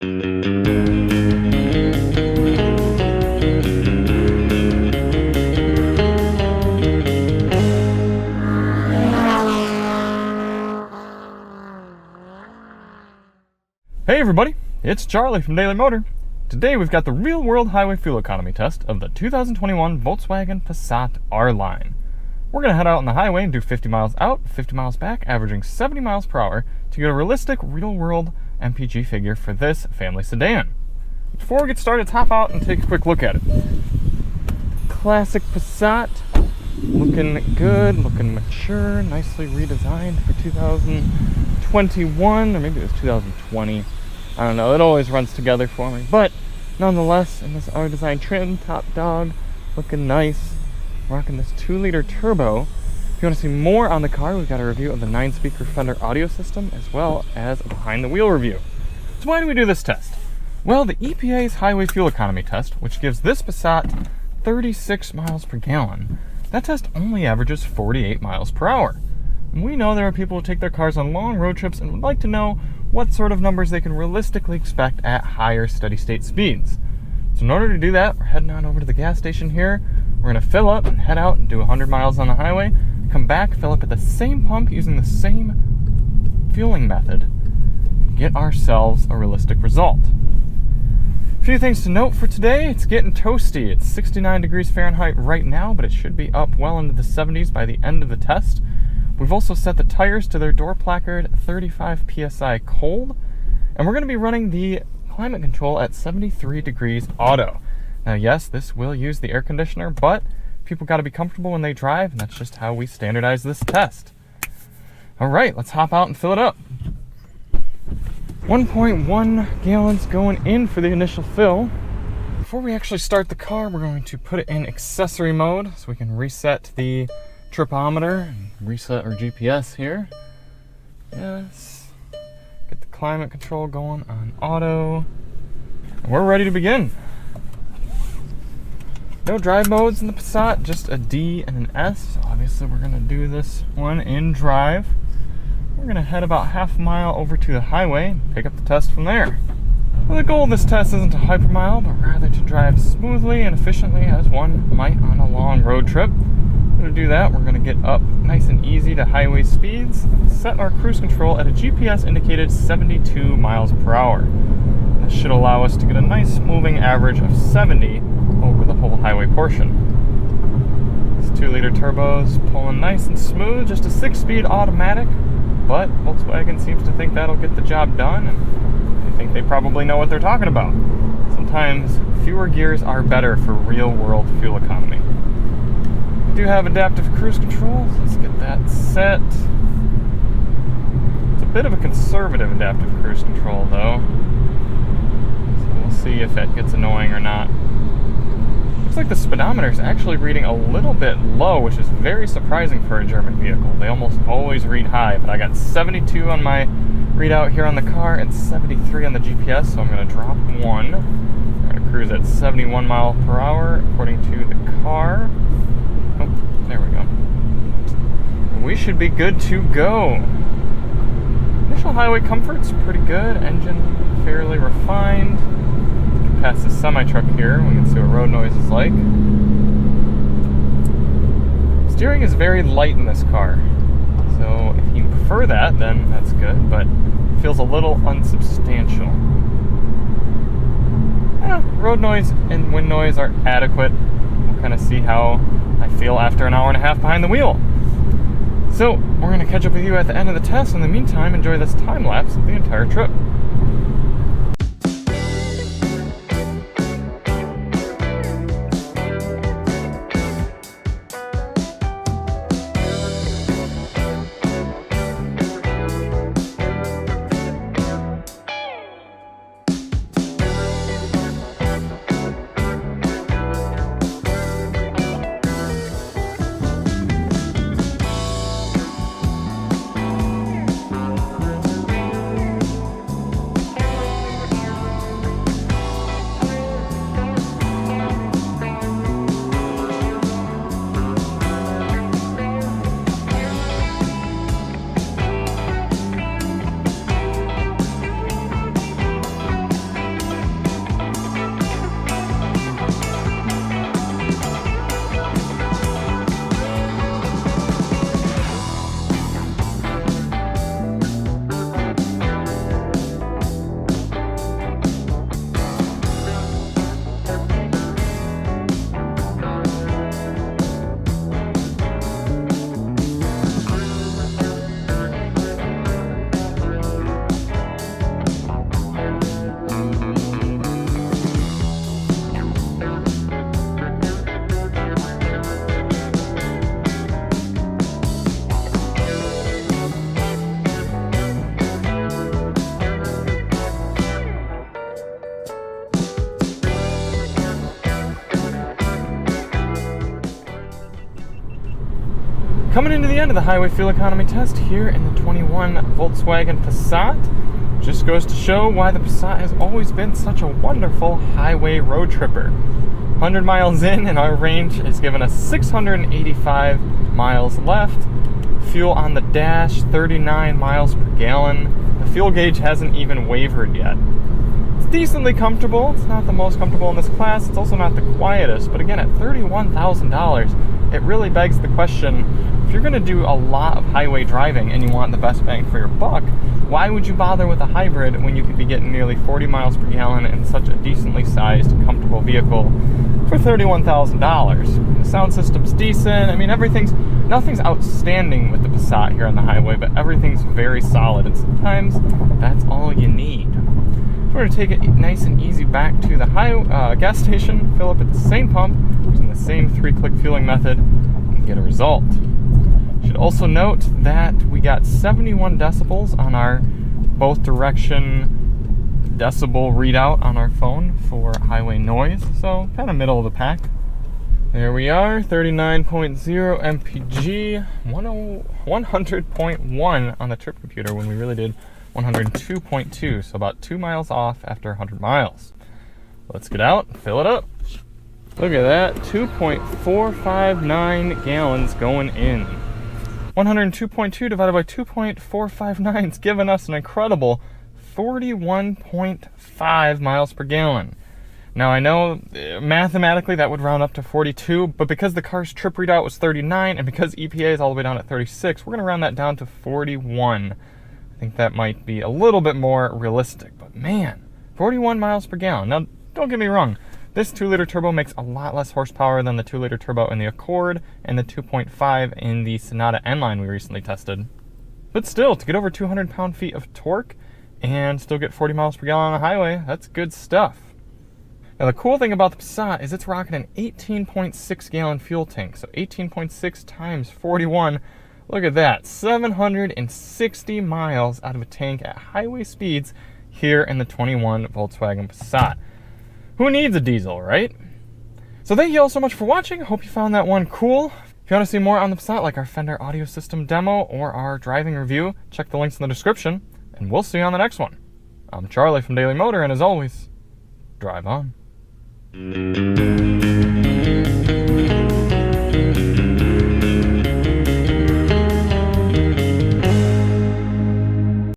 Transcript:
Hey everybody, it's Charlie from Daily Motor. Today we've got the real-world highway fuel economy test of the 2021 Volkswagen Passat R-Line. We're going to head out on the highway and do 50 miles out, 50 miles back, averaging 70 miles per hour to get a realistic real-world MPG figure for this family sedan. Before we get started, let's hop out and take a quick look at it. Classic Passat, looking good, looking mature, nicely redesigned for 2021, or maybe it was 2020. I don't know, it always runs together for me, but nonetheless, in this R-Design trim, top dog, looking nice, rocking this 2-liter turbo. If you want to see more on the car, we've got a review of the 9-speaker Fender audio system, as well as a behind-the-wheel review. So why do we do this test? Well, the EPA's highway fuel economy test, which gives this Passat 36 miles per gallon, that test only averages 48 miles per hour. And we know there are people who take their cars on long road trips and would like to know what sort of numbers they can realistically expect at higher steady-state speeds. So in order to do that, we're heading on over to the gas station here. We're going to fill up and head out and do 100 miles on the highway, come back, fill up at the same pump using the same fueling method, and get ourselves a realistic result. A few things to note for today: it's getting toasty. It's 69 degrees Fahrenheit right now, but it should be up well into the 70s by the end of the test. We've also set the tires to their door placard 35 psi cold, and we're going to be running the climate control at 73 degrees auto. Now yes, this will use the air conditioner, but people got to be comfortable when they drive, and that's just how we standardize this test. Alright, let's hop out and fill it up. 1.1 gallons going in for the initial fill. Before we actually start the car, we're going to put it in accessory mode so we can reset the tripometer and reset our GPS here. Yes. Get the climate control going on auto. And we're ready to begin. No drive modes in the Passat, just a D and an S. So obviously we're going to do this one in drive. We're going to head about half a mile over to the highway and pick up the test from there. Well, the goal of this test isn't to hypermile, but rather to drive smoothly and efficiently as one might on a long road trip. To do that, we're going to get up nice and easy to highway speeds, set our cruise control at a GPS indicated 72 miles per hour. This should allow us to get a nice moving average of 70 over the whole highway portion. This 2-liter turbo's pulling nice and smooth, just a 6-speed automatic, but Volkswagen seems to think that'll get the job done, and I think they probably know what they're talking about. Sometimes fewer gears are better for real-world fuel economy. We do have adaptive cruise control, so let's get that set. It's a bit of a conservative adaptive cruise control though, so we'll see if that gets annoying or not. Looks like the speedometer is actually reading a little bit low, which is very surprising for a German vehicle. They almost always read high, but I got 72 on my readout here on the car and 73 on the GPS, so I'm going to drop one. I'm going to cruise at 71 miles per hour according to the car. Oh, there we go. We should be good to go. Initial highway comfort's pretty good. Engine fairly refined. We can pass the semi-truck here. We can see what road noise is like. Steering is very light in this car. So if you prefer that, then that's good, but it feels a little unsubstantial. Road noise and wind noise are adequate. We'll kind of see how I feel after an hour and a half behind the wheel. So, we're going to catch up with you at the end of the test. In the meantime, enjoy this time lapse of the entire trip. Coming into the end of the highway fuel economy test here in the 21 Volkswagen Passat. Just goes to show why the Passat has always been such a wonderful highway road tripper. 100 miles in and our range has given us 685 miles left. Fuel on the dash, 39 miles per gallon. The fuel gauge hasn't even wavered yet. It's decently comfortable. It's not the most comfortable in this class. It's also not the quietest. But again, at $31,000, it really begs the question, if you're going to do a lot of highway driving and you want the best bang for your buck, why would you bother with a hybrid when you could be getting nearly 40 miles per gallon in such a decently sized, comfortable vehicle for $31,000? The sound system's decent. I mean, nothing's outstanding with the Passat here on the highway, but everything's very solid, and sometimes that's all you need. So we're going to take it nice and easy back to the gas station, fill up at the same pump, using the same 3-click fueling method, and get a result. Should also note that we got 71 decibels on our both direction decibel readout on our phone for highway noise, so kind of middle of the pack. There we are, 39.0 MPG, 100.1 on the trip computer when we really did 102.2, so about 2 miles off after 100 miles. Let's get out, fill it up. Look at that, 2.459 gallons going in. 102.2 divided by 2.459 is giving us an incredible 41.5 miles per gallon. Now I know mathematically that would round up to 42, but because the car's trip readout was 39 and because EPA is all the way down at 36, we're going to round that down to 41. I think that might be a little bit more realistic, but man, 41 miles per gallon. Now don't get me wrong, this 2-liter turbo makes a lot less horsepower than the 2-liter turbo in the Accord and the 2.5 in the Sonata N-Line we recently tested. But still, to get over 200 pound-feet of torque and still get 40 miles per gallon on the highway, that's good stuff. Now the cool thing about the Passat is it's rocking an 18.6 gallon fuel tank, so 18.6 times 41, look at that, 760 miles out of a tank at highway speeds here in the 21 Volkswagen Passat. Who needs a diesel, right? So thank you all so much for watching. I hope you found that one cool. If you want to see more on the Passat, like our Fender audio system demo or our driving review, check the links in the description, and we'll see you on the next one. I'm Charlie from Daily Motor, and as always, drive on.